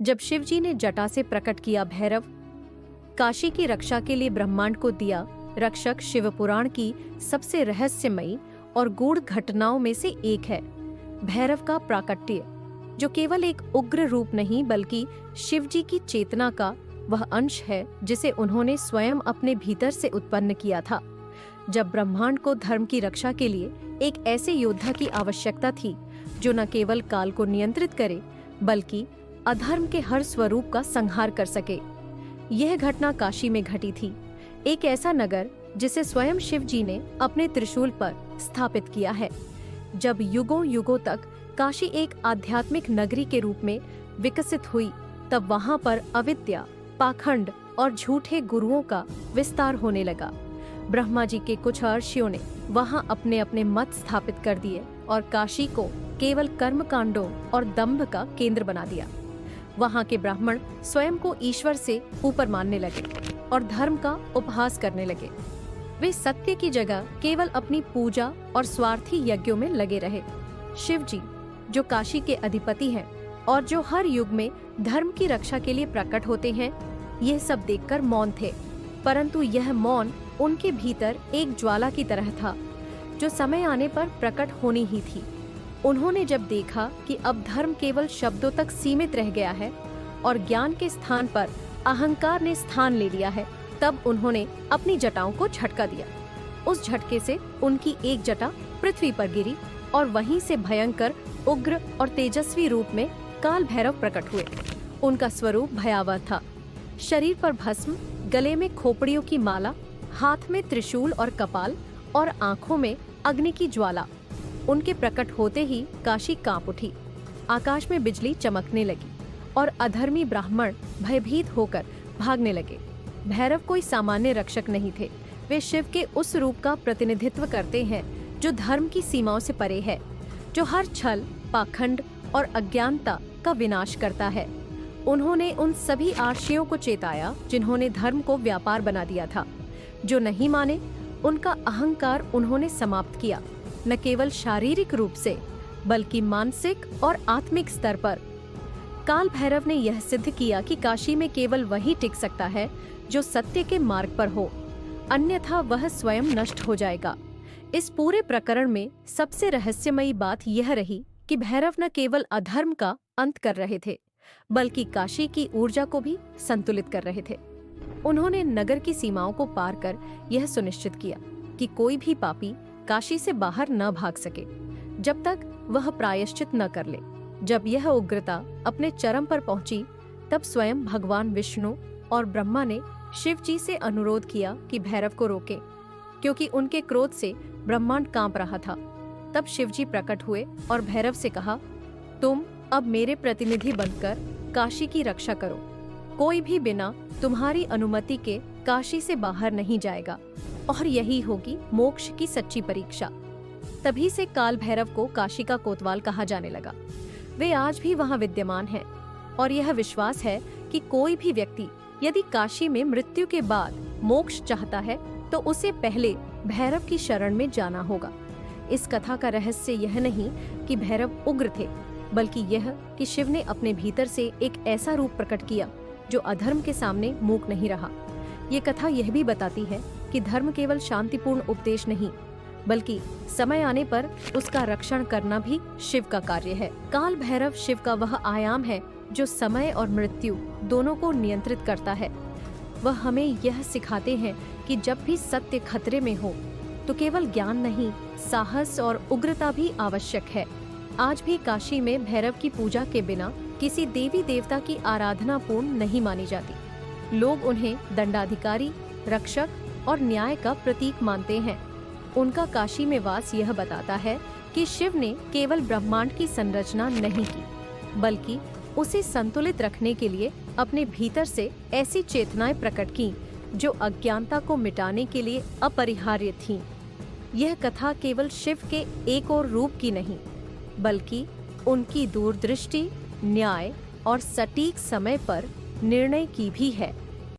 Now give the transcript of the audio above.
जब शिवजी ने जटा से प्रकट किया भैरव, काशी की रक्षा के लिए ब्रह्मांड को दिया रक्षक, शिवपुराण की सबसे रहस्यमयी और गूढ़ घटनाओं में से एक है भैरव का प्राकट्य, जो केवल एक उग्र रूप नहीं बल्कि शिवजी की चेतना का वह अंश है जिसे उन्होंने स्वयं अपने भीतर से उत्पन्न किया था। जब ब्रह्मांड को धर्म की रक्षा के लिए एक ऐसे योद्धा की आवश्यकता थी जो न केवल काल को नियंत्रित करे बल्कि अधर्म के हर स्वरूप का संहार कर सके। यह घटना काशी में घटी थी, एक ऐसा नगर जिसे स्वयं शिव जी ने अपने त्रिशूल पर स्थापित किया है। जब युगों युगों तक काशी एक आध्यात्मिक नगरी के रूप में विकसित हुई, तब वहां पर अविद्या, पाखंड और झूठे गुरुओं का विस्तार होने लगा। ब्रह्मा जी के कुछ अर्षियों ने वहां अपने अपने मत स्थापित कर दिए और काशी को केवल कर्मकांडों और दंभ का केंद्र बना दिया। वहां के ब्राह्मण स्वयं को ईश्वर से ऊपर मानने लगे और धर्म का उपहास करने लगे। वे सत्य की जगह केवल अपनी पूजा और स्वार्थी यज्ञों में लगे रहे। शिव जी, जो काशी के अधिपति हैं और जो हर युग में धर्म की रक्षा के लिए प्रकट होते हैं, यह सब देखकर मौन थे। परंतु यह मौन उनके भीतर एक ज्वाला की तरह था, जो समय आने पर प्रकट होनी ही थी। उन्होंने जब देखा कि अब धर्म केवल शब्दों तक सीमित रह गया है और ज्ञान के स्थान पर अहंकार ने स्थान ले लिया है, तब उन्होंने अपनी जटाओं को झटका दिया। उस झटके से उनकी एक जटा पृथ्वी पर गिरी और वहीं से भयंकर, उग्र और तेजस्वी रूप में काल भैरव प्रकट हुए। उनका स्वरूप भयावह था। शरीर पर भस्म, गले में खोपड़ियों की माला, हाथ में त्रिशूल और कपाल और आंखों में अग्नि की ज्वाला। उनके प्रकट होते ही काशी कांप उठी, आकाश में बिजली चमकने लगी और अधर्मी ब्राह्मण भयभीत होकर भागने लगे। भैरव कोई सामान्य रक्षक नहीं थे, वे शिव के उस रूप का प्रतिनिधित्व करते हैं जो धर्म की सीमाओं से परे है, जो हर छल, पाखंड और अज्ञानता का विनाश करता है। उन्होंने उन सभी आर्षियों को चेताया जिन्होंने धर्म को व्यापार बना दिया था। जो नहीं माने, उनका अहंकार उन्होंने समाप्त किया, न केवल शारीरिक रूप से बल्कि मानसिक और आत्मिक स्तर पर। काल भैरव ने यह सिद्ध किया कि काशी में केवल वही टिक सकता है जो सत्य के मार्ग पर हो, अन्यथा वह स्वयं नष्ट हो जाएगा। इस पूरे प्रकरण में सबसे रहस्यमयी बात यह रही कि भैरव न केवल अधर्म का अंत कर रहे थे बल्कि काशी की ऊर्जा को भी संतुलित कर रहे थे। उन्होंने नगर की सीमाओं को पार कर यह सुनिश्चित किया कि कोई भी पापी काशी से बाहर न भाग सके जब तक वह प्रायश्चित न कर ले। जब यह उग्रता अपने चरम पर पहुंची, तब स्वयं भगवान विष्णु और ब्रह्मा ने शिव जी से अनुरोध किया कि भैरव को रोकें, क्योंकि उनके क्रोध से ब्रह्मांड कांप रहा था। तब शिव जी प्रकट हुए और भैरव से कहा, तुम अब मेरे प्रतिनिधि बनकर काशी की रक्षा करो। कोई भी बिना तुम्हारी अनुमति के काशी से बाहर नहीं जाएगा और यही होगी मोक्ष की सच्ची परीक्षा। तभी से काल भैरव को काशी का कोतवाल कहा जाने लगा। वे आज भी वहां विद्यमान हैं और यह विश्वास है कि कोई भी व्यक्ति यदि काशी में मृत्यु के बाद मोक्ष चाहता है तो उसे पहले भैरव की शरण में जाना होगा। इस कथा का रहस्य यह नहीं कि भैरव उग्र थे, बल्कि यह कि शिव ने अपने भीतर से एक ऐसा रूप प्रकट किया जो अधर्म के सामने मूक नहीं रहा। ये कथा यह भी बताती है कि धर्म केवल शांतिपूर्ण उपदेश नहीं बल्कि समय आने पर उसका रक्षण करना भी शिव का कार्य है। काल भैरव शिव का वह आयाम है जो समय और मृत्यु दोनों को नियंत्रित करता है। वह हमें यह सिखाते हैं कि जब भी सत्य खतरे में हो तो केवल ज्ञान नहीं, साहस और उग्रता भी आवश्यक है। आज भी काशी में भैरव की पूजा के बिना किसी देवी देवता की आराधना पूर्ण नहीं मानी जाती। लोग उन्हें दंडाधिकारी, रक्षक और न्याय का प्रतीक मानते हैं। उनका काशी में वास यह बताता है कि शिव ने केवल ब्रह्मांड की संरचना नहीं की, बल्कि उसे संतुलित रखने के लिए अपने भीतर से ऐसी चेतनाएं प्रकट की जो अज्ञानता को मिटाने के लिए अपरिहार्य थीं। यह कथा केवल शिव के एक और रूप की नहीं, बल्कि उनकी दूरदृष्टि, न्याय और सटीक समय पर निर्णय की भी है।